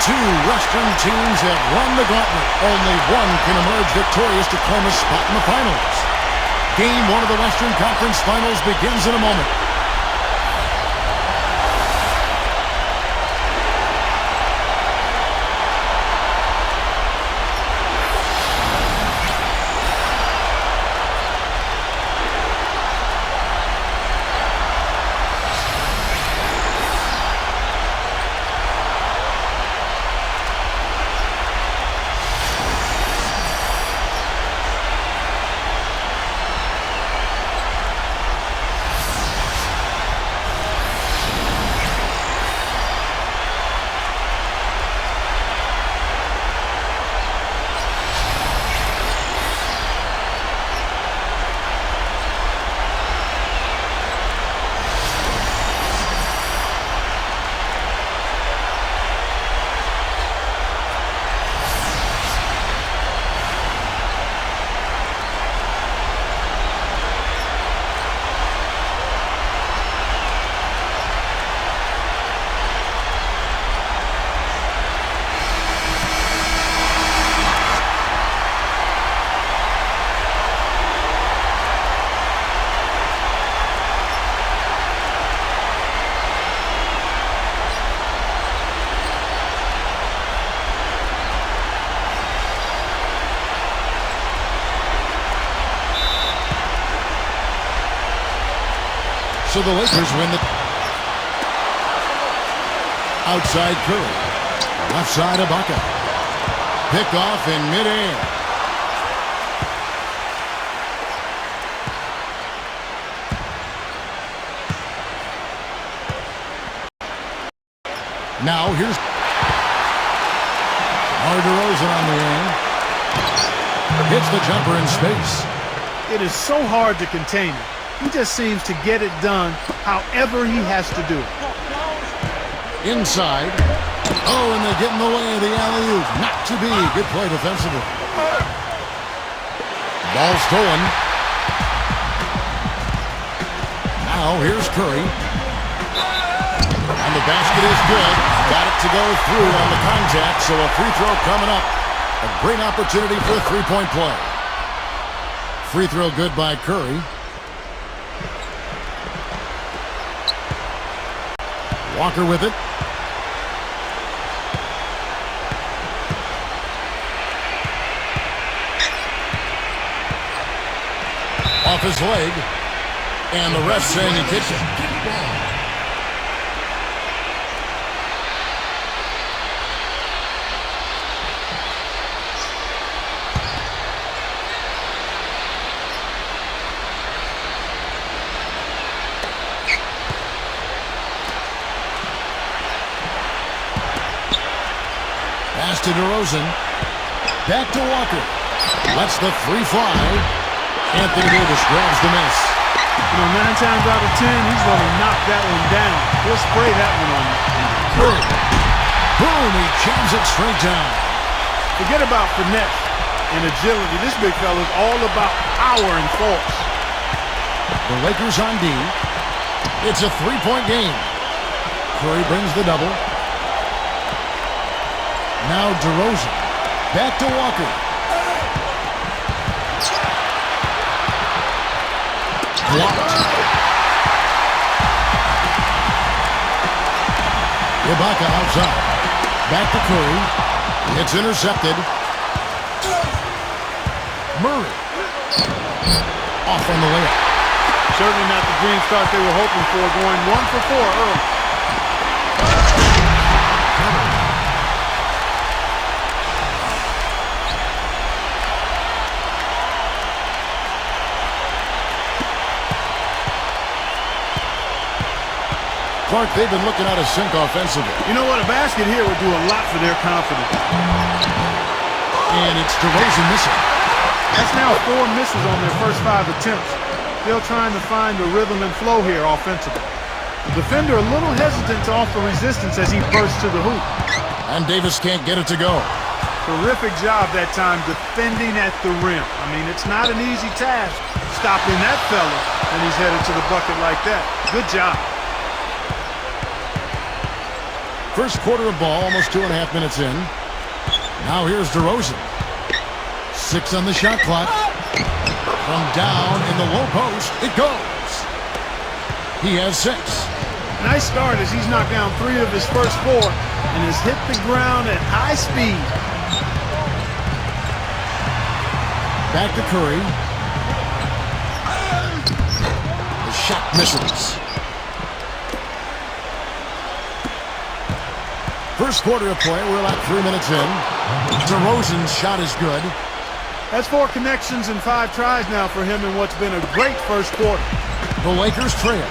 two Western teams have run the gauntlet. Only one can emerge victorious to claim a spot in the finals. Game one of the Western Conference Finals begins in a moment. So the Lakers win the outside Curry. Left side Ibaka. Pick off in midair. Now here's DeRozan on the wing. Hits the jumper in space. It is so hard to contain him. He just seems to get it done however he has to do it. Inside. Oh, and they get in the way of the alley-oop. Not to be. Good play defensively. Ball stolen. Now here's Curry. And the basket is good. Got it to go through on the contact, so a free throw coming up. A great opportunity for a three-point play. Free throw good by Curry. Walker with it. Off his leg. And the ref saying he kicked it. Pass to DeRozan. Back to Walker. Lets the three fly. Anthony Davis grabs the miss. You know, 9 times out of 10, he's going to knock that one down. He'll spray that one on you. Curry. Boom, he jams it straight down. Forget about finesse and agility. This big fella is all about power and force. The Lakers on D. It's a three-point game. Curry brings the double. Now DeRozan. Back to Walker. Blocked. Ibaka outside. Back to Curry. It's intercepted. Murray. Off on the layup. Certainly not the dream start they were hoping for, going 1 for 4 early. Clark, they've been looking out of sync offensively. You know what? A basket here would do a lot for their confidence. And it's DeRozan missing. That's now 4 misses on their first 5 attempts. Still trying to find the rhythm and flow here offensively. The defender a little hesitant to offer resistance as he bursts to the hoop. And Davis can't get it to go. Terrific job that time defending at the rim. I mean, it's not an easy task stopping that fella when he's headed to the bucket like that. Good job. First quarter of ball, almost 2.5 minutes in. Now here's DeRozan. 6 on the shot clock. From down in the low post, it goes. He has 6. Nice start as he's knocked down 3 of his first 4 and has hit the ground at high speed. Back to Curry. The shot misses. First quarter of play, we're about 3 minutes in. DeRozan's shot is good. That's 4 connections and 5 tries now for him in what's been a great first quarter. The Lakers trail.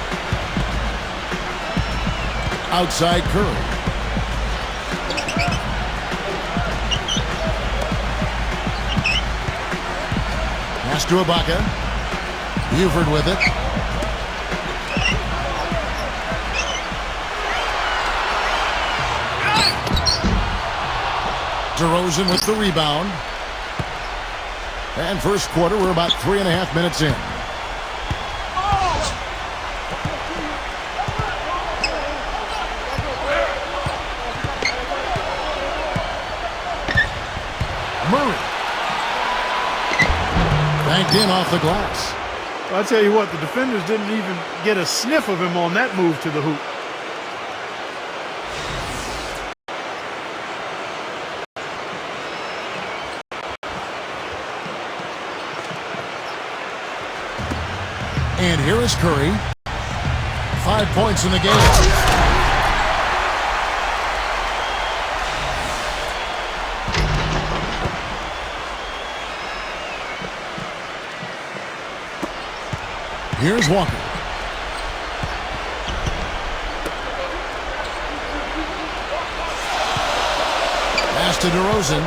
Outside Curry. Pass to Ibaka. Buford with it. DeRozan with the rebound. And first quarter, we're about 3.5 minutes in. Murray. Banked in off the glass. Well, I'll tell you what, the defenders didn't even get a sniff of him on that move to the hoop. And here is Curry. 5 points in the game. Here's Walker. Pass to DeRozan.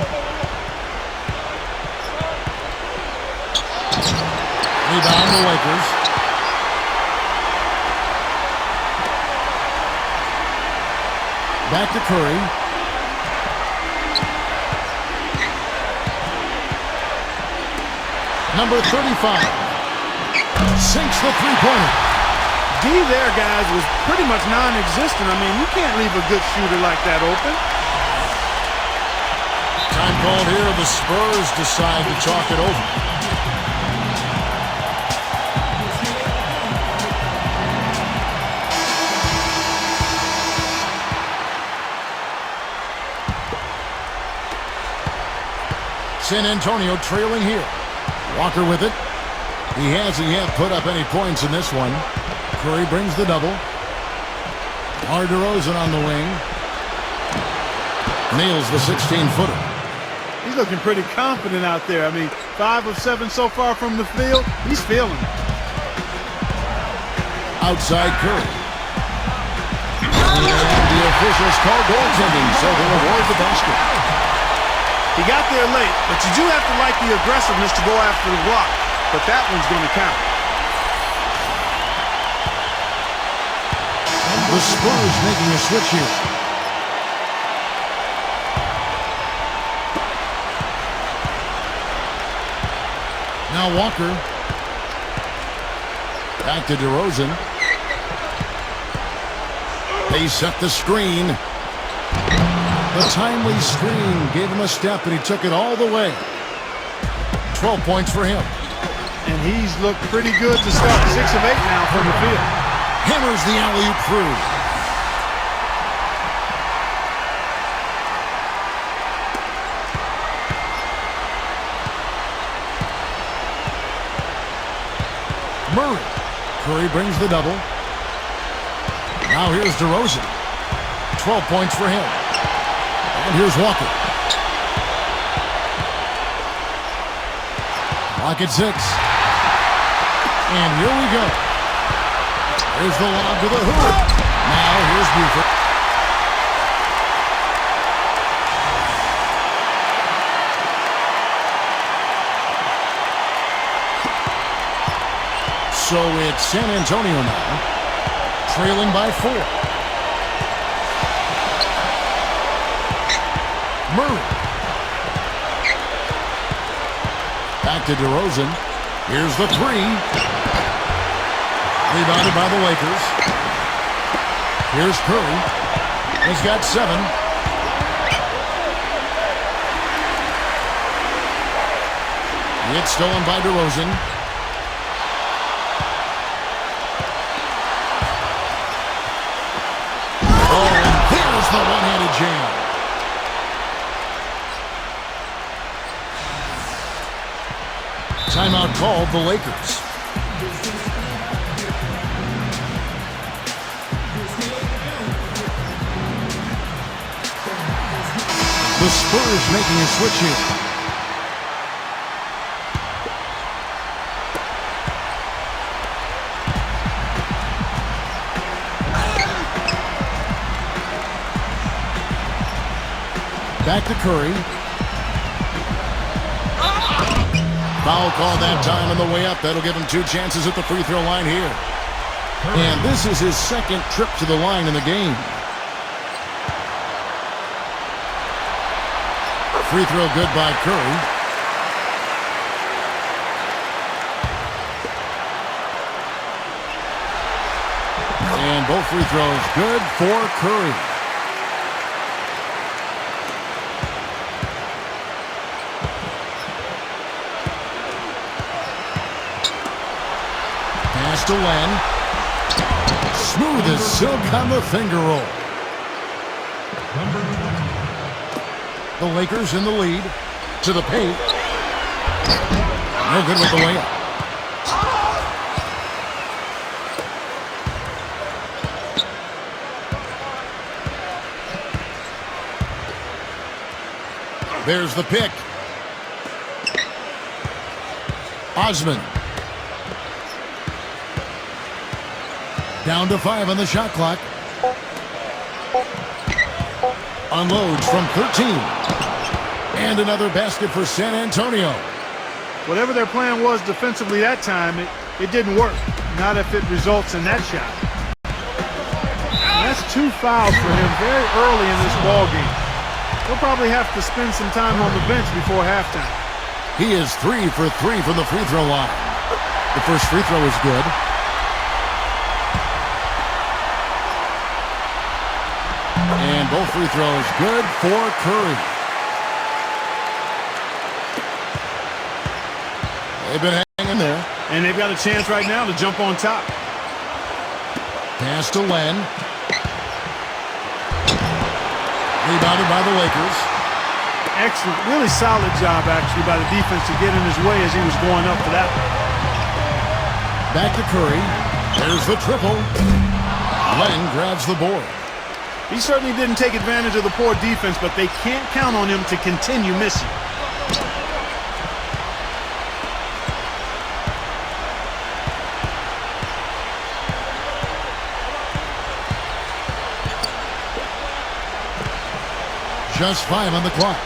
Rebound the Lakers. Back to Curry. Number 35. Sinks the three-pointer. D there, guys, was pretty much non-existent. I mean, you can't leave a good shooter like that open. Time called here. The Spurs decide to talk it over. San Antonio trailing here. Walker with it. He hasn't yet put up any points in this one. Curry brings the double. DeRozan on the wing. Nails the 16-footer. He's looking pretty confident out there. I mean, 5 of 7 so far from the field. He's feeling it. Outside Curry. And the officials call goaltending, so they'll award the basket. He got there late, but you do have to like the aggressiveness to go after the block. But that one's going to count. The Spurs making a switch here. Now Walker. Back to DeRozan. They set the screen. The timely screen gave him a step, and he took it all the way. 12 points for him. And he's looked pretty good to start. 6 of 8 now from the field. Hammers the alley-oop through. Murray. Curry brings the double. Now here's DeRozan. 12 points for him. And here's Walker. Clock at 6. And here we go. Here's the lob to the hoop. Now here's Buford. So it's San Antonio now, trailing by 4. Murray. Back to DeRozan. Here's the 3. Rebounded by the Lakers. Here's Curry. He's got 7. It's stolen by DeRozan. Oh, and there's the one-handed jam. Timeout called the Lakers. The Spurs making a switch here. Back to Curry. Foul called that time on the way up. That'll give him 2 chances at the free throw line here. And this is his second trip to the line in the game. Free throw good by Curry. And both free throws good for Curry. Pass to Len. Smooth as silk on the finger roll. The Lakers in the lead. To the paint. No good with the layup. There's the pick. Osman. Down to 5 on the shot clock. Unloads from 13. And another basket for San Antonio. Whatever their plan was defensively that time, it didn't work. Not if it results in that shot. And that's 2 fouls for him very early in this ball game. He'll probably have to spend some time on the bench before halftime. He is 3 for 3 from the free throw line. The first free throw is good. And both free throws good for Curry. They've been hanging there. And they've got a chance right now to jump on top. Pass to Len. Rebounded by the Lakers. Excellent. Really solid job, actually, by the defense to get in his way as he was going up for that one. Back to Curry. There's the triple. Len grabs the board. He certainly didn't take advantage of the poor defense, but they can't count on him to continue missing. Just 5 on the clock.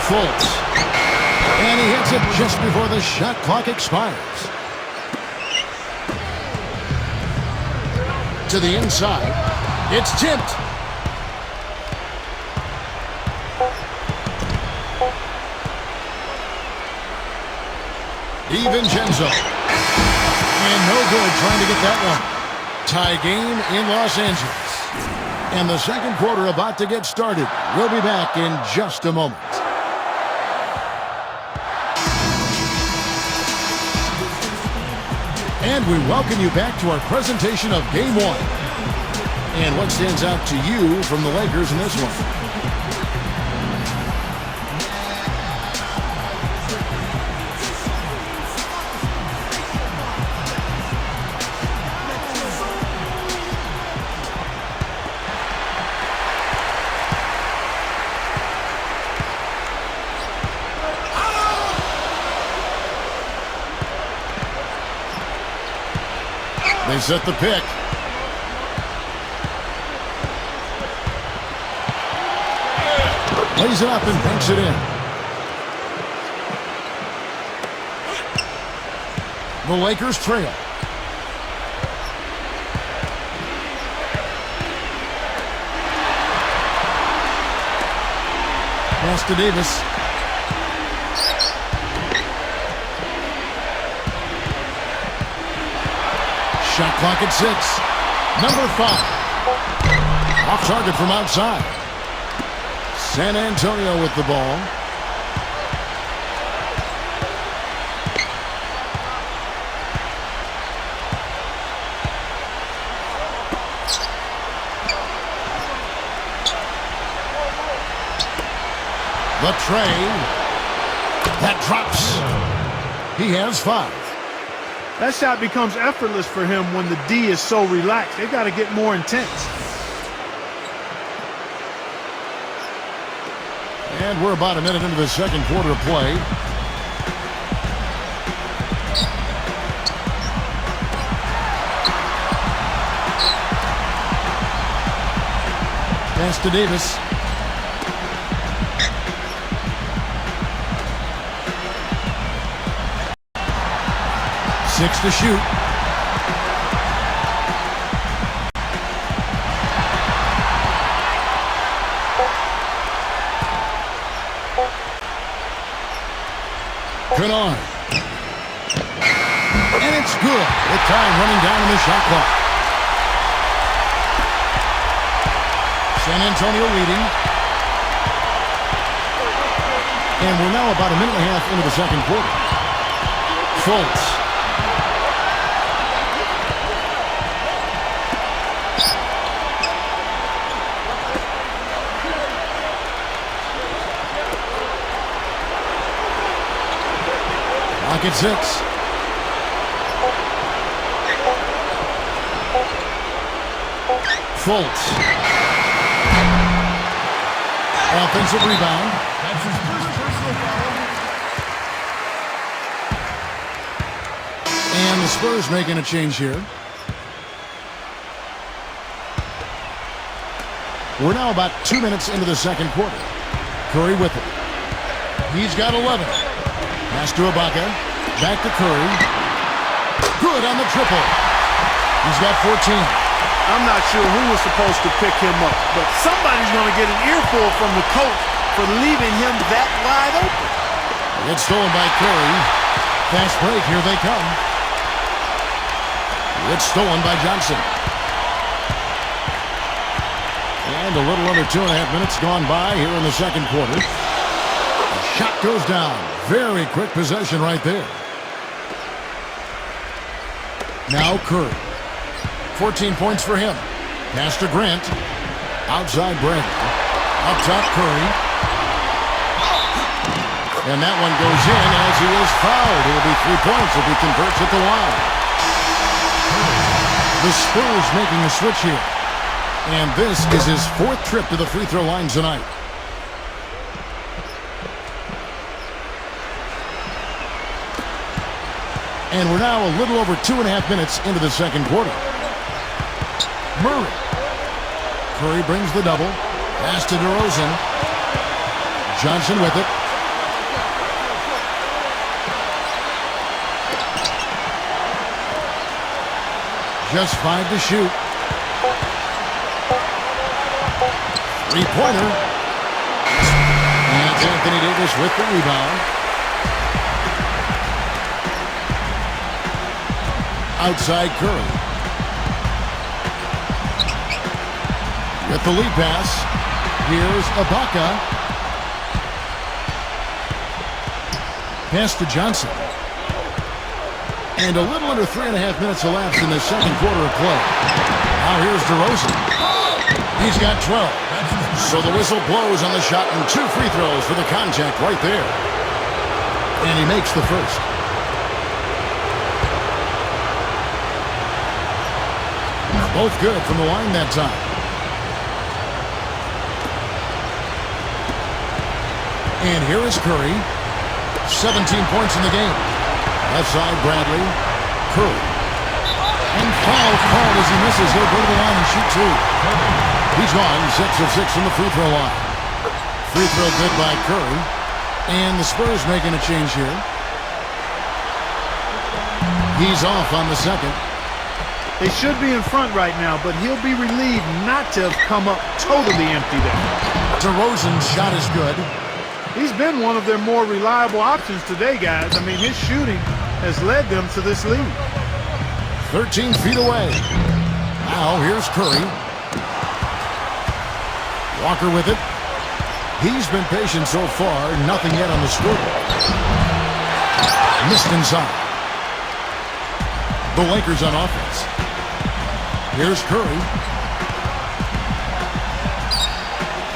Fultz. And he hits it just before the shot clock expires. To the inside. It's tipped. DiVincenzo. And no good trying to get that one. Tie game in Los Angeles. And the second quarter about to get started. We'll be back in just a moment. And we welcome you back to our presentation of Game 1. And what stands out to you from the Lakers in this one? They set the pick. Lays it up and banks it in. The Lakers trail. Pass to Davis. Shot clock at 6. Number 5. Off target from outside. San Antonio with the ball. The tray. That drops. He has 5. That shot becomes effortless for him when the D is so relaxed. They've got to get more intense. And we're about a minute into the second quarter of play. Pass to Davis. Six to shoot. Kennard. And it's good with time running down in the shot clock. San Antonio leading. And we're now about a minute and a half into the second quarter. Fultz. At 6. Fultz. Offensive rebound. That's his first personal foul. And the Spurs making a change here. We're now about 2 minutes into the second quarter. Curry with it. He's got 11. Pass to Ibaka. Back to Curry. Good on the triple. He's got 14. I'm not sure who was supposed to pick him up, but somebody's going to get an earful from the coach for leaving him that wide open. It's stolen by Curry. Fast break. Here they come. It's stolen by Johnson. And a little under 2.5 minutes gone by here in the second quarter. The shot goes down. Very quick possession right there. Now Curry. 14 points for him. Pass to Grant. Outside Brand. Up top Curry. And that one goes in as he is fouled. It'll be 3 points if he converts at the line. The Spurs making a switch here. And this is his 4th trip to the free throw line tonight. And we're now a little over 2.5 minutes into the second quarter. Murray. Curry brings the double. Pass to DeRozan. Johnson with it. Just 5 to shoot. Three-pointer. And it's Anthony Davis with the rebound. Outside Curry. With the lead pass. Here's Ibaka. Pass to Johnson. And a little under 3.5 minutes elapsed in the second quarter of play. Now here's DeRozan. He's got 12. So the whistle blows on the shot and 2 free throws for the contact right there. And he makes the first. Both good from the line that time. And here is Curry. 17 points in the game. Left side, Bradley. Curry. And foul called as he misses. He'll go to the line and shoot 2. He's gone 6 of 6 from the free throw line. Free throw good by Curry. And the Spurs making a change here. He's off on the second. They should be in front right now, but he'll be relieved not to have come up totally empty there. DeRozan's shot is good. He's been one of their more reliable options today, guys. I mean, his shooting has led them to this lead. 13 feet away. Now here's Curry. Walker with it. He's been patient so far. Nothing yet on the scoreboard. Missed inside. The Lakers on offense. Here's Curry.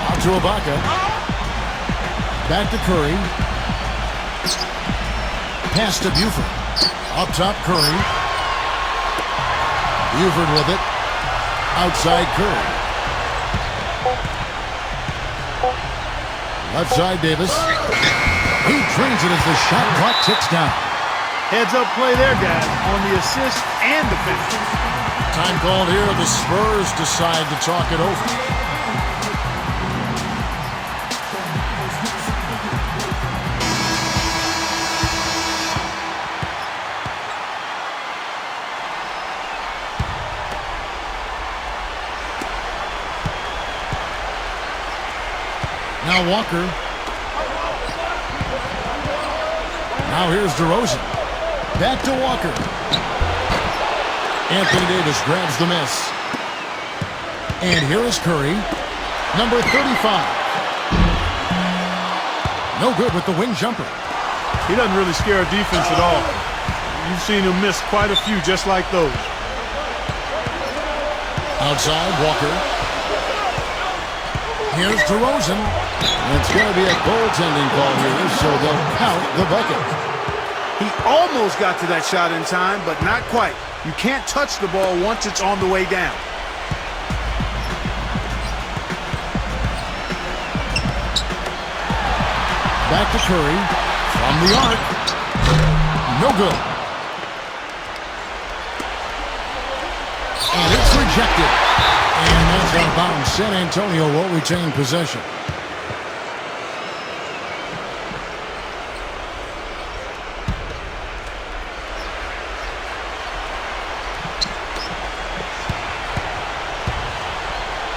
Out to Ibaka. Back to Curry. Pass to Buford. Up top, Curry. Buford with it. Outside Curry. Left side, Davis. He drains it as the shot clock ticks down. Heads-up play there, guys, on the assist and the finish. Time called here. The Spurs decide to talk it over. Now Walker. Now here's DeRozan. Back to Walker. Anthony Davis grabs the miss. And here is Curry. Number 35. No good with the wing jumper. He doesn't really scare a defense at all. You've seen him miss quite a few just like those. Outside, Walker. Here's DeRozan. It's going to be a goaltending call here, so they'll count the bucket. He almost got to that shot in time, but not quite. You can't touch the ball once it's on the way down. Back to Curry. From the arc. No good. And it's rejected. And that's out of bounds. San Antonio will retain possession.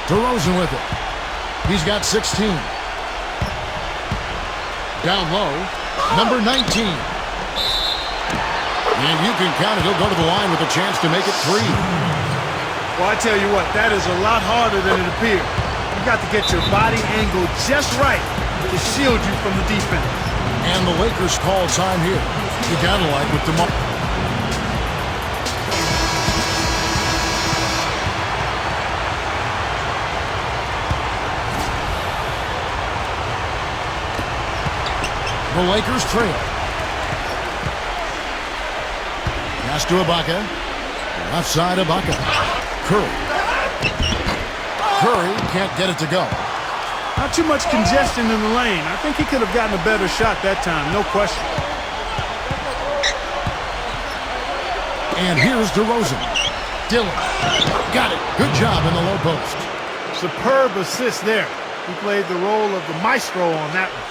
DeRozan with it. He's got 16. Down low, number 19. And you can count it. He'll go to the line with a chance to make it 3. Well, I tell you what, that is a lot harder than it appears. You got to get your body angle just right to shield you from the defense. And the Lakers call time here. You gotta like with DeMar. The Lakers trail. Pass to Ibaka. Left side, Ibaka. Curry. Curry can't get it to go. Not too much congestion in the lane. I think he could have gotten a better shot that time, no question. And here's DeRozan. Dillon. Got it. Good job in the low post. Superb assist there. He played the role of the maestro on that one.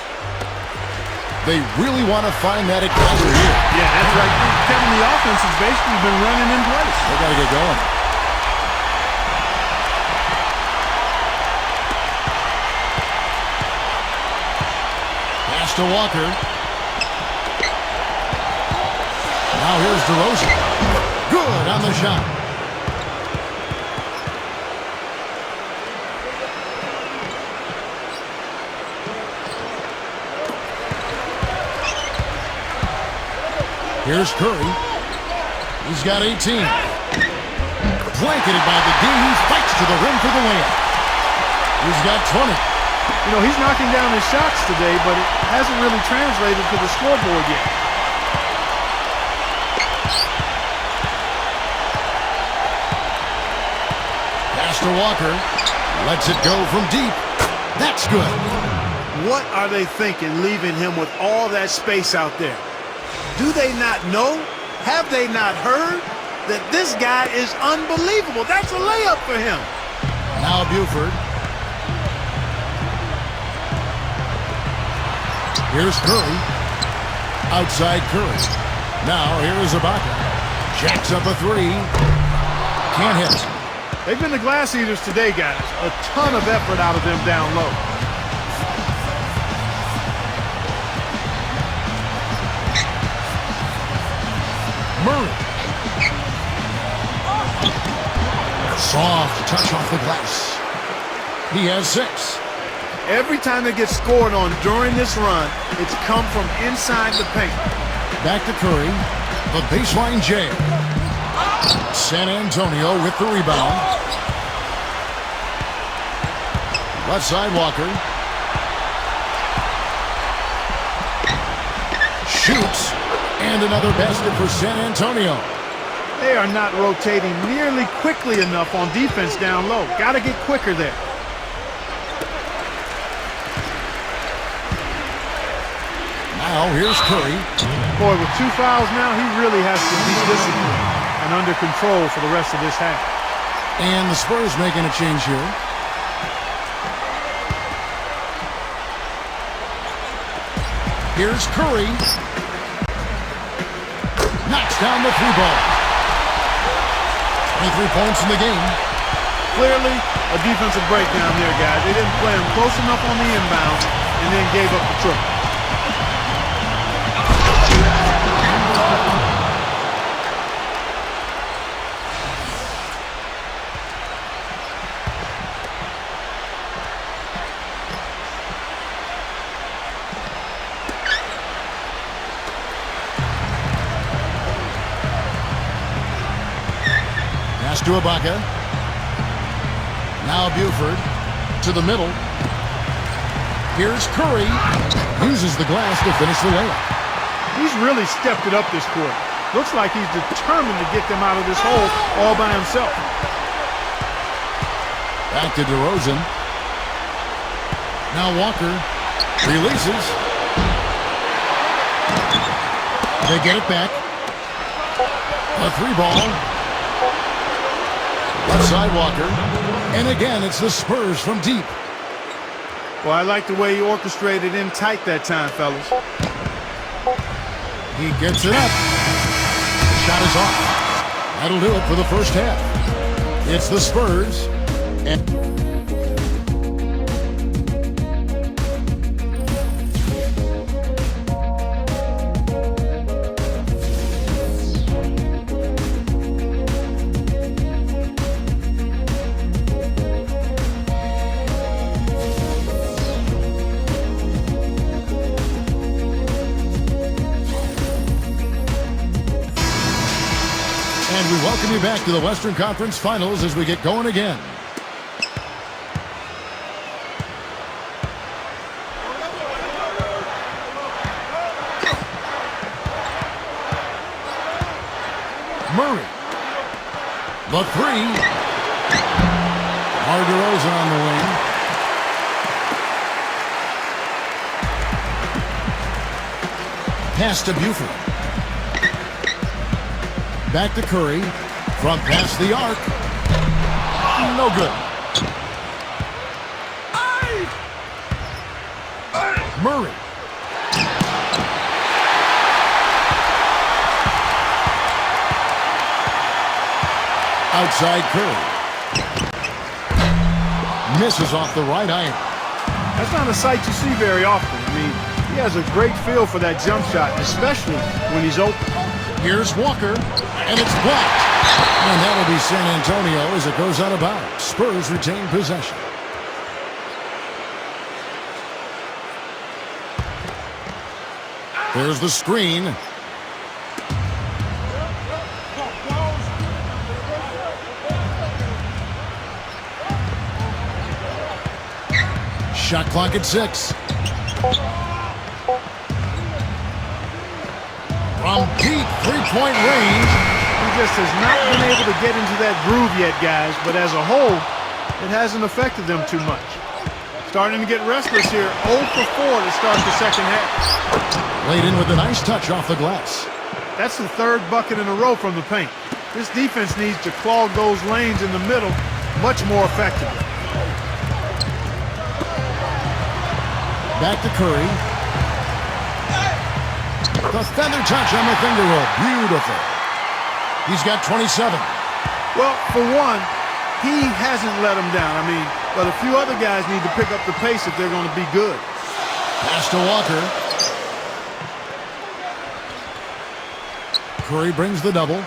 They really want to find that equalizer here. Yeah, that's right. Kevin, the offense has basically been running in place. They got to get going. Pass to Walker. Now here's DeRozan. Good on the shot. Here's Curry. He's got 18. Blanketed by the D. He fights to the rim for the win. He's got 20. You know, he's knocking down his shots today, but it hasn't really translated to the scoreboard yet. Pass to Walker. Lets it go from deep. That's good. What are they thinking leaving him with all that space out there? Do they not know? Have they not heard that this guy is unbelievable? That's a layup for him. Now Buford. Here's Curry. Outside Curry. Now here is Ibaka. Jacks up a 3. Can't hit. They've been the glass eaters today, guys. A ton of effort out of them down low. Murray. Soft touch off the glass. He has 6. Every time they get scored on during this run, it's come from inside the paint. Back to Curry. The baseline jam. San Antonio with the rebound. Left side Walker. Shoots. And another basket for San Antonio. They are not rotating nearly quickly enough on defense down low. Got to get quicker there. Now here's Curry. Boy, with 2 fouls now, he really has to be disciplined and under control for the rest of this half. And the Spurs making a change here. Here's Curry. Knocks down the 3 ball. 23 points in the game. Clearly, a defensive breakdown there, guys. They didn't play him close enough on the inbound and then gave up the triple. To Ibaka. Now Buford to the middle. Here's Curry. Uses the glass to finish the layup. He's really stepped it up this quarter. Looks like he's determined to get them out of this hole all by himself. Back to DeRozan. Now Walker releases. They get it back. A 3 ball. Left side Walker. And again, it's the Spurs from deep. Well, I like the way he orchestrated in tight that time, fellas. He gets it up. The shot is off. That'll do it for the first half. It's the Spurs. And we welcome you back to the Western Conference Finals as we get going again. Murray. The 3. DeRozan on the wing. Pass to Buford. Back to Curry. From past the arc. No good. Murray. Outside Curry. Misses off the right iron. That's not a sight you see very often. I mean, he has a great feel for that jump shot, especially when he's open. Here's Walker, and it's blocked. And that'll be San Antonio as it goes out of bounds. Spurs retain possession. There's the screen. Shot clock at 6. From deep three-point range. He just has not been able to get into that groove yet, guys. But as a whole, it hasn't affected them too much. Starting to get restless here. 0 for 4 to start the second half. Laid in with a nice touch off the glass. That's the 3rd bucket in a row from the paint. This defense needs to clog those lanes in the middle much more effectively. Back to Curry. The feather touch on the finger roll. Beautiful. He's got 27. Well, for one, he hasn't let him down. I mean, but a few other guys need to pick up the pace if they're going to be good. Pass to Walker. Curry brings the double.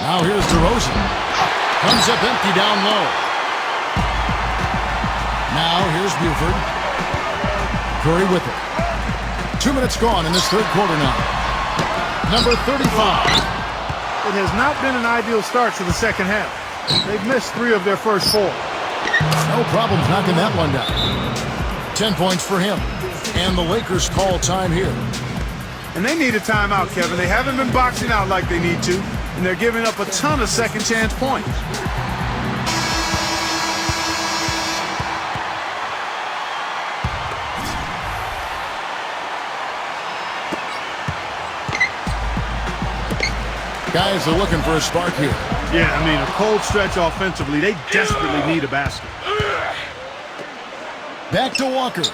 Now here's DeRozan. Comes up empty down low. Now here's Buford. Curry with it. 2 minutes gone in this third quarter now. Number 35. It has not been an ideal start to the second half. They've missed 3 of their first 4. No problems knocking that one down. 10 points for him. And the Lakers call time here. And they need a timeout, Kevin. They haven't been boxing out like they need to, and they're giving up a ton of second chance points. Guys are looking for a spark here. Yeah, I mean, a cold stretch offensively. They desperately need a basket. Back to Walker.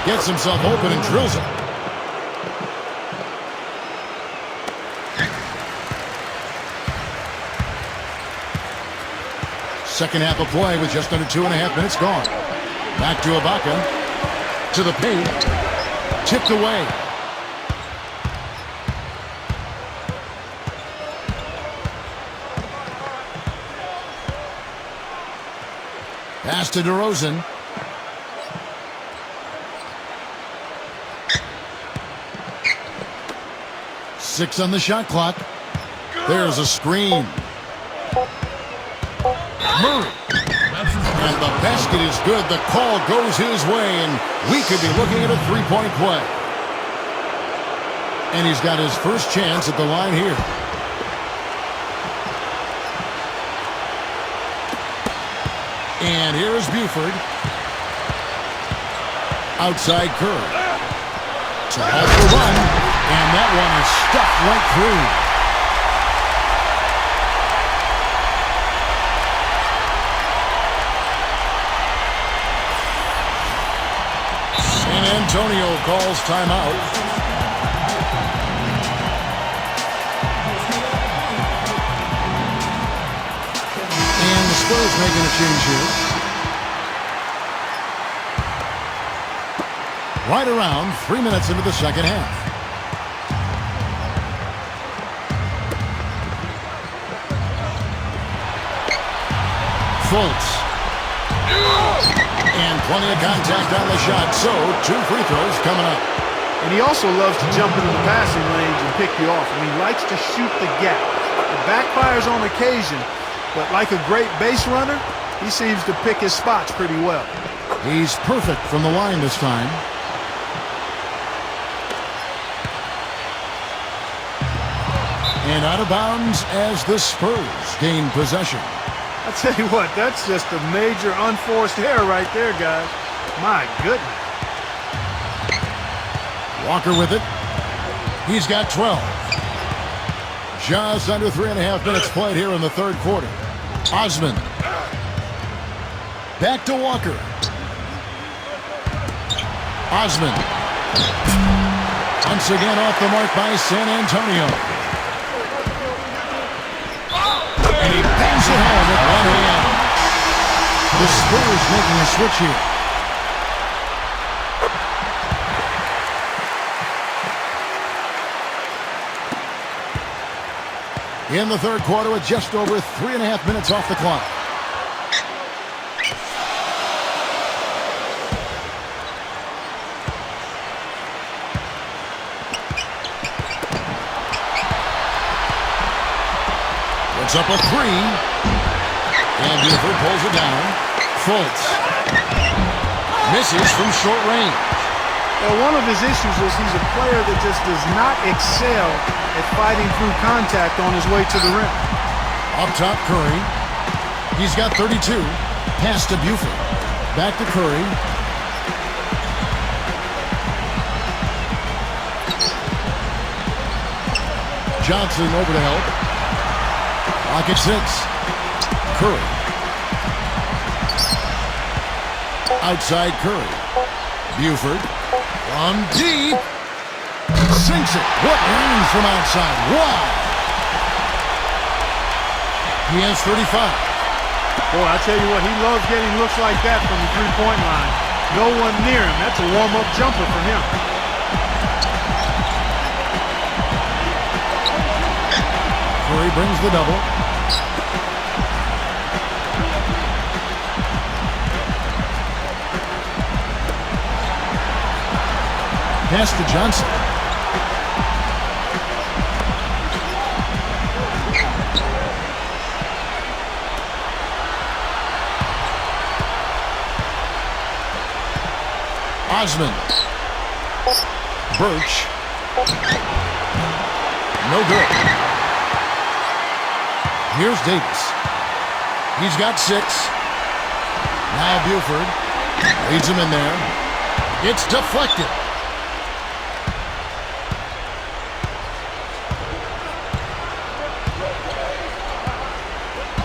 Gets himself open and drills it. Second half of play with just under 2.5 minutes gone. Back to Ibaka. To the paint. Tipped away. Pass to DeRozan. Six on the shot clock. There's a screen. Murray. And the basket is good. The call goes his way, and we could be looking at a three-point play. And he's got his first chance at the line here. And here's Buford. Outside Curry. To help the run. And that one is stuffed right through. San Antonio calls timeout. And the Spurs making a change here. Right around 3 minutes into the second half. Fultz. And plenty of contact on the shot, so 2 free throws coming up. And he also loves to jump into the passing lanes and pick you off. And he likes to shoot the gap. It backfires on occasion, but like a great base runner, he seems to pick his spots pretty well. He's perfect from the line this time. And out of bounds as the Spurs gain possession. I tell you what, that's just a major unforced error right there, guys. My goodness. Walker with it. He's got 12. Just under 3.5 minutes played here in the third quarter. Osman. Back to Walker. Osman. Once again off the mark by San Antonio. And he bangs it home with one hand. The Spurs making a switch here. In the third quarter with just over 3.5 minutes off the clock. Puts up a 3. And Buford pulls it down. Fultz. Misses from short range. Well, one of his issues is he's a player that just does not excel at fighting through contact on his way to the rim. Up top, Curry. He's got 32. Pass to Buford. Back to Curry. Johnson over to help. Pocket 6. Curry. Outside Curry. Buford. From deep. Sinks it. What range from outside. Wow. He has 35. Boy, I tell you what, he loves getting looks like that from the three-point line. No one near him. That's a warm-up jumper for him. Curry brings the double. Pass to Johnson. Osman. Birch. No good. Here's Davis. He's got 6. Now Buford leads him in there. It's deflected.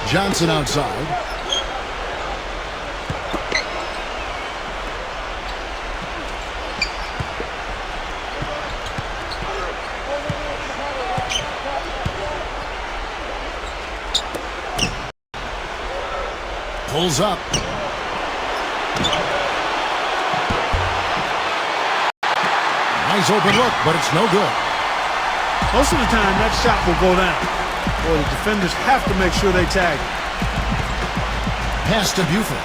Johnson outside. Pulls up. Nice open look, but it's no good. Most of the time, that shot will go down. Boy, the defenders have to make sure they tag it. Pass to Buford.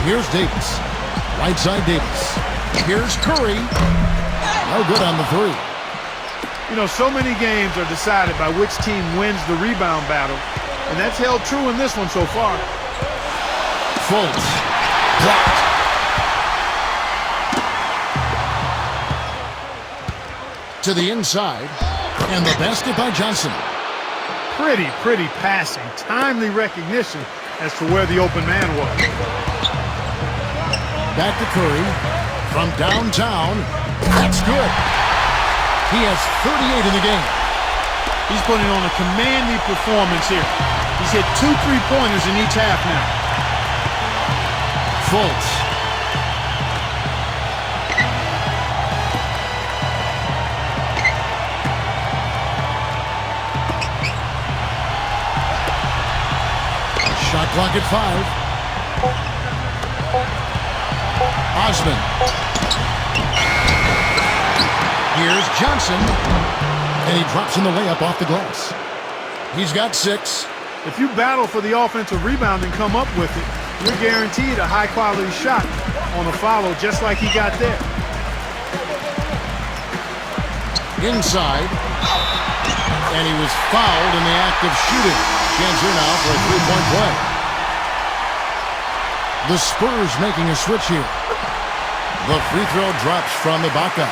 Here's Davis. Right side Davis. Here's Curry. No good on the 3. You know, so many games are decided by which team wins the rebound battle, and that's held true in this one so far. Fultz. Blocked. To the inside, and the basket by Johnson. Pretty passing. Timely recognition as to where the open man was. Back to Curry. From downtown. That's good. He has 38 in the game. He's putting on a commanding performance here. He's hit 2 3-pointers in each half now. Fultz. Shot clock at 5. Osman. Here's Johnson. And he drops in the layup off the glass. He's got 6. If you battle for the offensive rebound and come up with it, you're guaranteed a high-quality shot on a follow just like he got there. Inside. And he was fouled in the act of shooting. Chance here now for a 3-point play. The Spurs making a switch here. The free throw drops from Ibaka.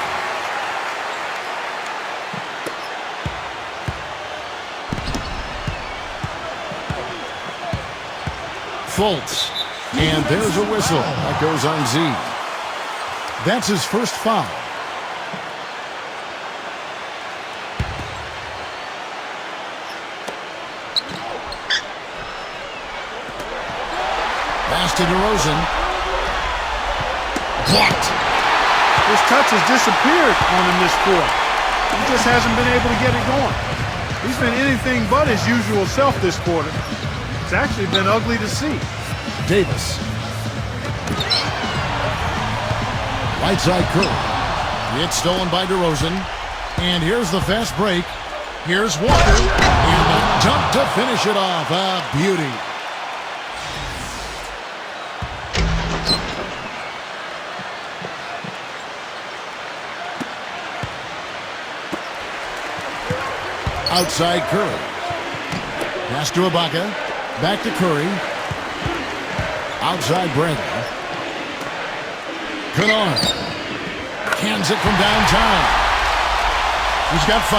Fultz. And there's a whistle. That goes on Z. That's his first foul. Pass to DeRozan. Blocked. His touch has disappeared on him this quarter. He just hasn't been able to get it going. He's been anything but his usual self this quarter. It's actually been ugly to see. Davis. Right side Curry. It's stolen by DeRozan. And here's the fast break. Here's Walker. And the dunk to finish it off. A beauty. Outside Curry. Pass to Ibaka. Back to Curry. Outside Brandon. Kennard. Cans it from downtown. He's got 5.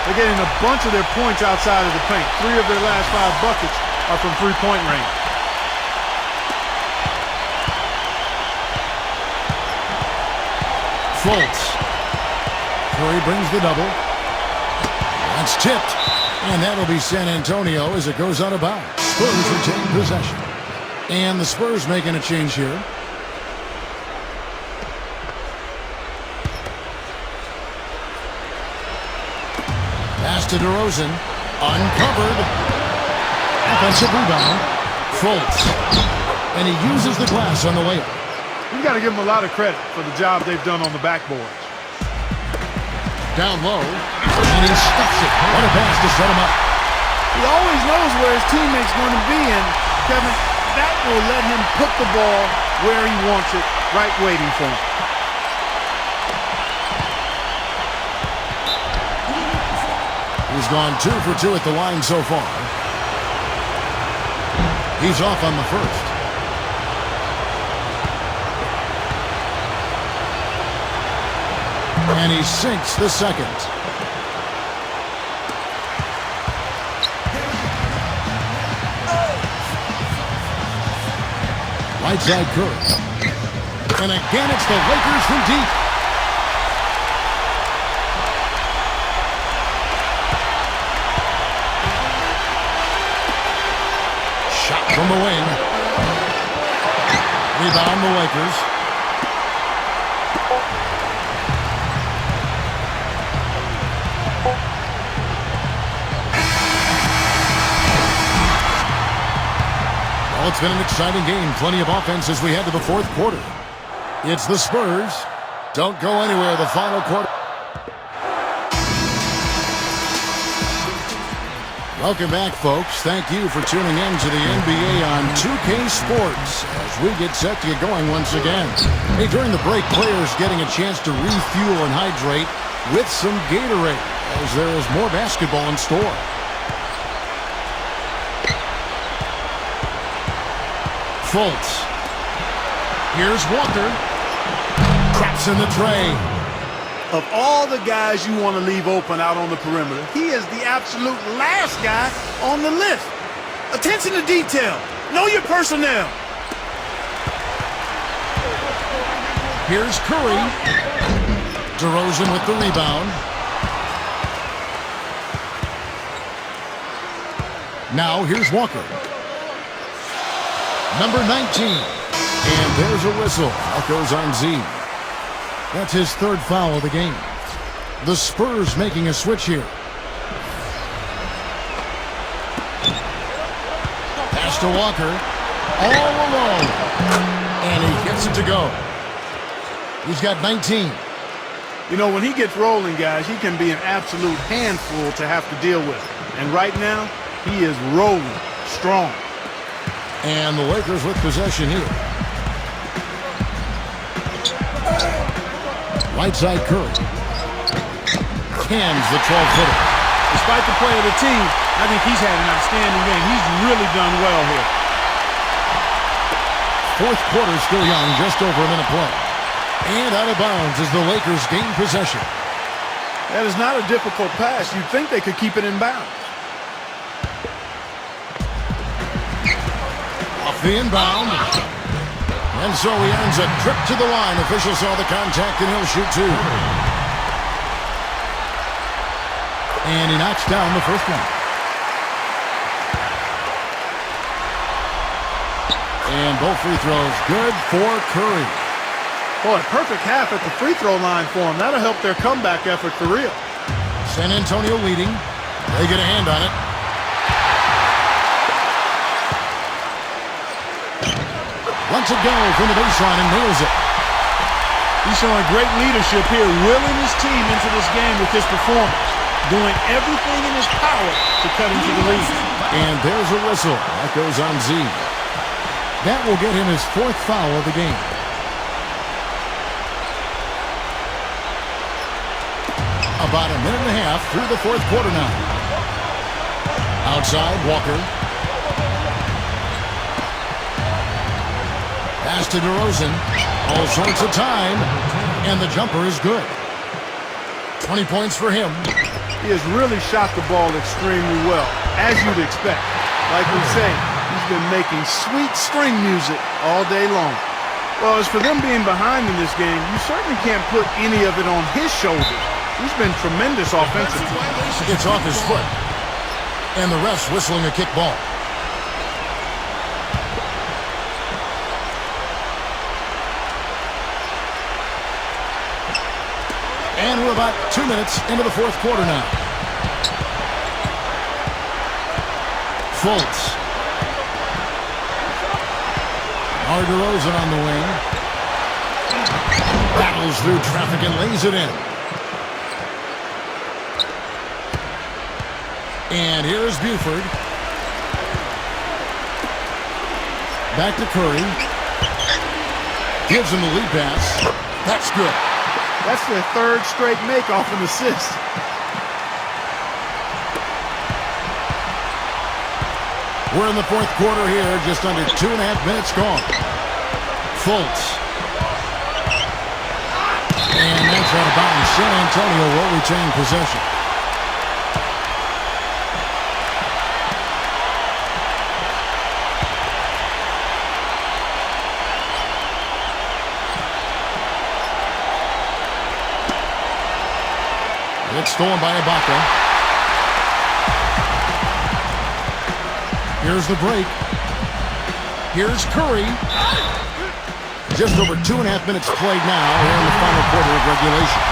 They're getting a bunch of their points outside of the paint. 3 of their last 5 buckets are from three-point range. Fultz. Curry brings the double. That's tipped. And that'll be San Antonio as it goes out of bounds. Spurs retain possession. And the Spurs making a change here. Pass to DeRozan. Uncovered. Offensive rebound. Fultz. And he uses the glass on the layup. We've got to give them a lot of credit for the job they've done on the backboards. Down low, and he stuffs it. What a pass to set him up. He always knows where his teammate's going to be, and Kevin, that will let him put the ball where he wants it, right waiting for him. He's gone 2 for 2 at the line so far. He's off on the first. And he sinks the second. Right side Curry. And again, it's the Lakers from deep. Shot from the wing. Rebound the Lakers. Well, it's been an exciting game. Plenty of offense as we head to the fourth quarter. It's the Spurs. Don't go anywhere. The final quarter. Welcome back, folks. Thank you for tuning in to the NBA on 2K Sports as we get set to get going once again. Hey, during the break, players getting a chance to refuel and hydrate with some Gatorade as there is more basketball in store. Fultz. Here's Walker. Traps in the tray. Of all the guys you want to leave open out on the perimeter, he is the absolute last guy on the list. Attention to detail. Know your personnel. Here's Curry. DeRozan with the rebound. Now here's Walker. Number 19. And there's a whistle. That goes on Z. That's his third foul of the game. The Spurs making a switch here. Pass to Walker. All alone. And he gets it to go. He's got 19. You know, when he gets rolling, guys, he can be an absolute handful to have to deal with. And right now, he is rolling strong. And the Lakers with possession here. Right side Curry. Cans the 12-footer. Despite the play of the team, I think he's had an outstanding game. He's really done well here. Fourth quarter still young, just over a minute play. And out of bounds as the Lakers gain possession. That is not a difficult pass. You'd think they could keep it in bounds. Off the inbound. And so he earns a trip to the line. Official saw the contact and he'll shoot two. And he knocks down the first one. And both free throws good for Curry. Boy, perfect half at the free throw line for him. That'll help their comeback effort for real. San Antonio leading. They get a hand on it. Lets it go from the baseline and nails it. He's showing great leadership here, willing his team into this game with his performance, doing everything in his power to cut into the lead. And there's a whistle. That goes on Z. That will get him his fourth foul of the game. About a minute and a half through the fourth quarter now. Outside, Walker. Pass to DeRozan. All sorts of time. And the jumper is good. 20 points for him. He has really shot the ball extremely well, as you'd expect. Like we say, he's been making sweet string music all day long. Well, as for them being behind in this game, you certainly can't put any of it on his shoulders. He's been tremendous offensively. It's off his foot. And the ref's whistling a kick ball. And we're about 2 minutes into the fourth quarter now. Fultz. DeRozan on the wing. Battles through traffic and lays it in. And here's Buford. Back to Curry. Gives him the lead pass. That's good. That's their third straight make off an assist. We're in the fourth quarter here, just under 2.5 minutes gone. Fultz. And that's out of bounds. San Antonio will retain possession. It's stolen by Ibaka. Here's the break. Here's Curry. Just over 2.5 minutes played now here in the final quarter of regulation.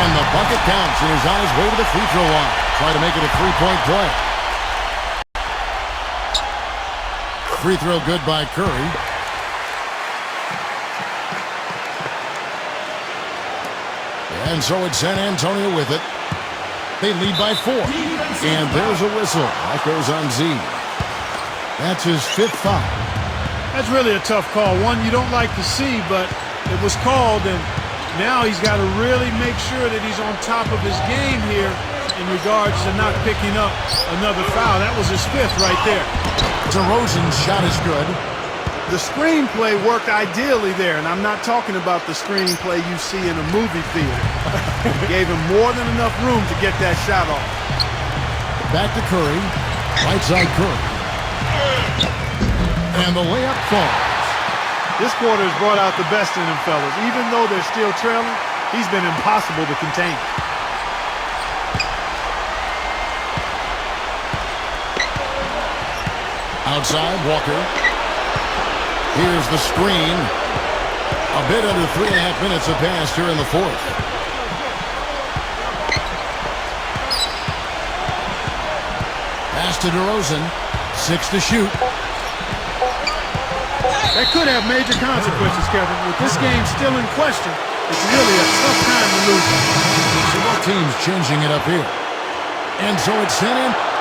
And the bucket counts, and he's on his way to the free throw line. Try to make it a three-point play. Free throw good by Curry. And so it's San Antonio with it. They lead by 4. And there's a whistle. That goes on Z. That's his 5th foul. That's really a tough call. One you don't like to see, but it was called, and now he's got to really make sure that he's on top of his game here in regards to not picking up another foul. That was his 5th right there. DeRozan's shot is good. The screenplay worked ideally there, and I'm not talking about the screenplay you see in a movie theater. Gave him more than enough room to get that shot off. Back to Curry. Right side Curry. And the layup falls. This quarter has brought out the best in him, fellas. Even though they're still trailing, he's been impossible to contain. Outside, Walker. Here's the screen. A bit under 3.5 minutes have passed here in the fourth. Pass to DeRozan. 6 to shoot. That could have major consequences, Kevin. With this game still in question, it's really a tough time to lose. So both teams changing it up here. And so it's San Antonio.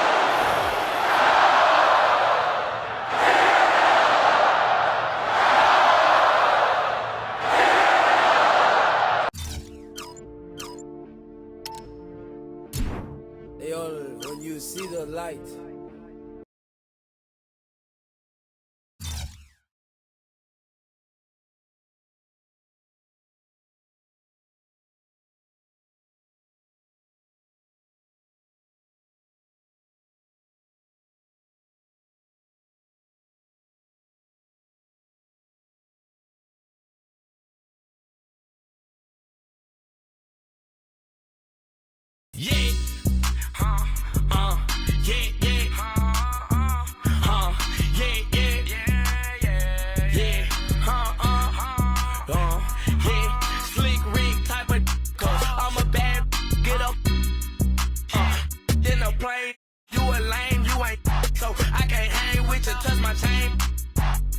Hey, when you see the light,